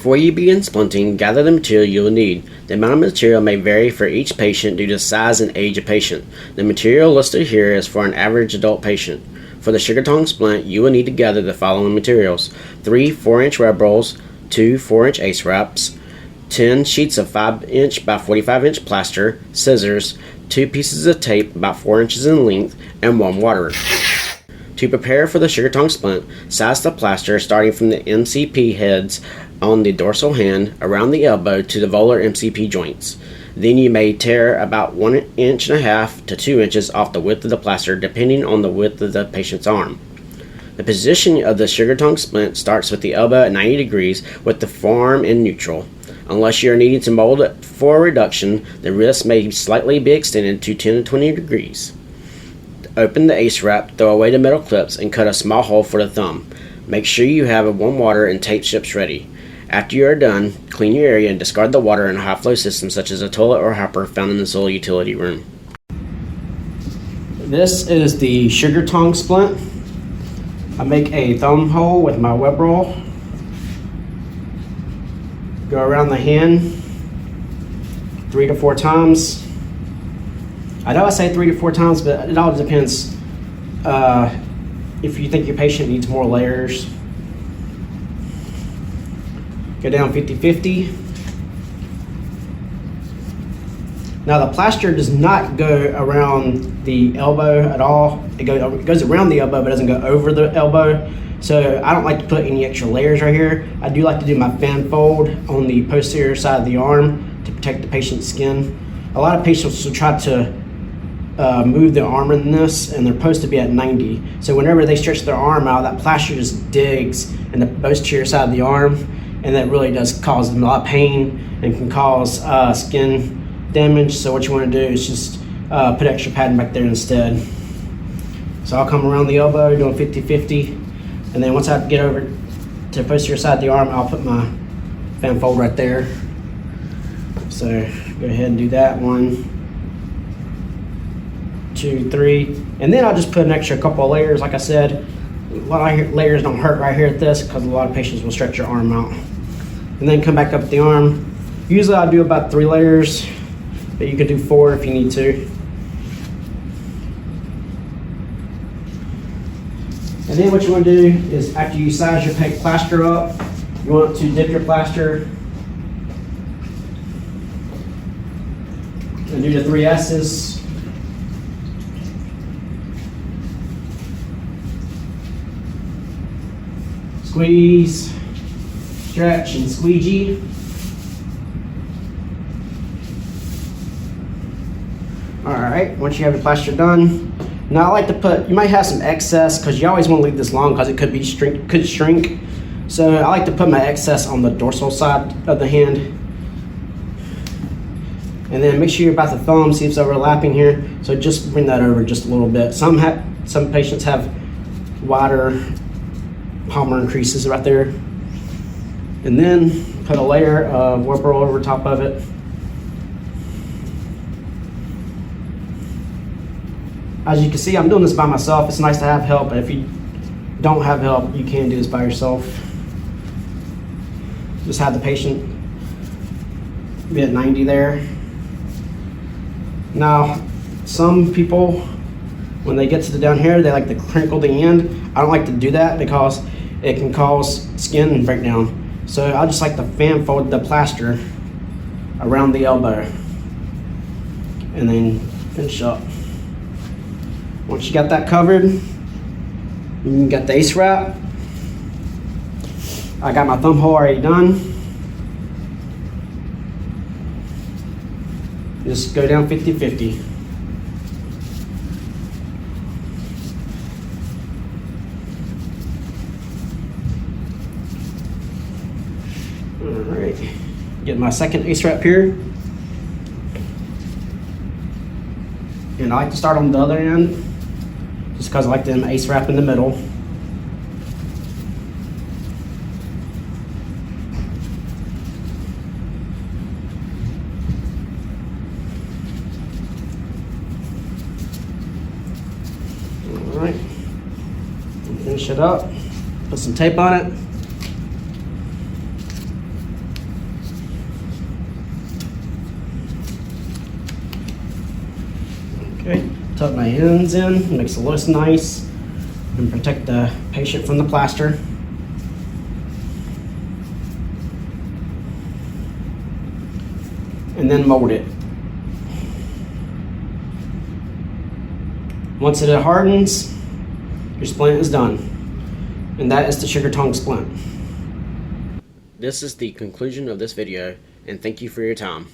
Before you begin splinting, gather the material you will need. The amount of material may vary for each patient due to size and age of patient. The material listed here is for an average adult patient. For the sugar tong splint, you will need to gather the following materials: 3 4-inch rub rolls, 2 4-inch ace wraps, 10 sheets of 5-inch by 45-inch plaster, scissors, 2 pieces of tape about 4 inches in length, and 1 water. To prepare for the sugar tong splint, size the plaster starting from the MCP heads on the dorsal hand around the elbow to the volar MCP joints. Then you may tear about 1.5 inches to 2 inches off the width of the plaster depending on the width of the patient's arm. The position of the sugar tong splint starts with the elbow at 90 degrees with the forearm in neutral. Unless you are needing to mold it for a reduction, the wrist may slightly be extended to 10 to 20 degrees. Open the ace wrap, throw away the metal clips, and cut a small hole for the thumb. Make sure you have a warm water and tape strips ready. After you are done, clean your area and discard the water in a high flow system such as a toilet or hopper found in the Zoll utility room. This is the sugar tong splint. I make a thumb hole with my web roll. Go around the hand 3 to 4 times. I know I say 3 to 4 times, but it all depends if you think your patient needs more layers. Go down 50-50. Now the plaster does not go around the elbow at all. It goes around the elbow, but doesn't go over the elbow. So I don't like to put any extra layers right here. I do like to do my fan fold on the posterior side of the arm to protect the patient's skin. A lot of patients will try to move their arm in this, and they're supposed to be at 90. So whenever they stretch their arm out, that plaster just digs in the posterior side of the arm, and that really does cause them a lot of pain and can cause skin damage. So what you want to do is just put extra padding back there instead. So I'll come around the elbow doing 50-50, and then once I get over to the posterior side of the arm, I'll put my fan fold right there. So go ahead and do that. 1, 2, 3, and then I'll just put an extra couple of layers. Like I said, a lot of layers don't hurt right here at this because a lot of patients will stretch your arm out. And then come back up the arm. Usually I do about 3 layers, but you can do 4 if you need to. And then what you want to do is, after you size your plaster up, you want to dip your plaster and do the 3 S's. Squeeze, stretch, and squeegee. Alright, once you have the plaster done, now I like to put, you might have some excess because you always want to leave this long because it could shrink. So I like to put my excess on the dorsal side of the hand. And then make sure you're about the thumb, see if it's overlapping here. So just bring that over just a little bit. Some patients have wider palmar creases right there. And then put a layer of web roll over top of it. As you can see, I'm doing this by myself. It's nice to have help, but if you don't have help, you can do this by yourself. Just have the patient be at 90 there. Now, some people, when they get to the down here, they like to crinkle the end. I don't like to do that because it can cause skin breakdown. So I just like to fan fold the plaster around the elbow and then finish up. Once you got that covered, you got the ace wrap. I got my thumb hole already done. Just go down 50-50. Alright, get my second ace wrap here. And I like to start on the other end, just because I like the ace wrap in the middle. Alright, finish it up, put some tape on it. Tuck my ends in, makes it look nice, and protect the patient from the plaster. And then mold it. Once it hardens, your splint is done. And that is the sugar tongue splint. This is the conclusion of this video, and thank you for your time.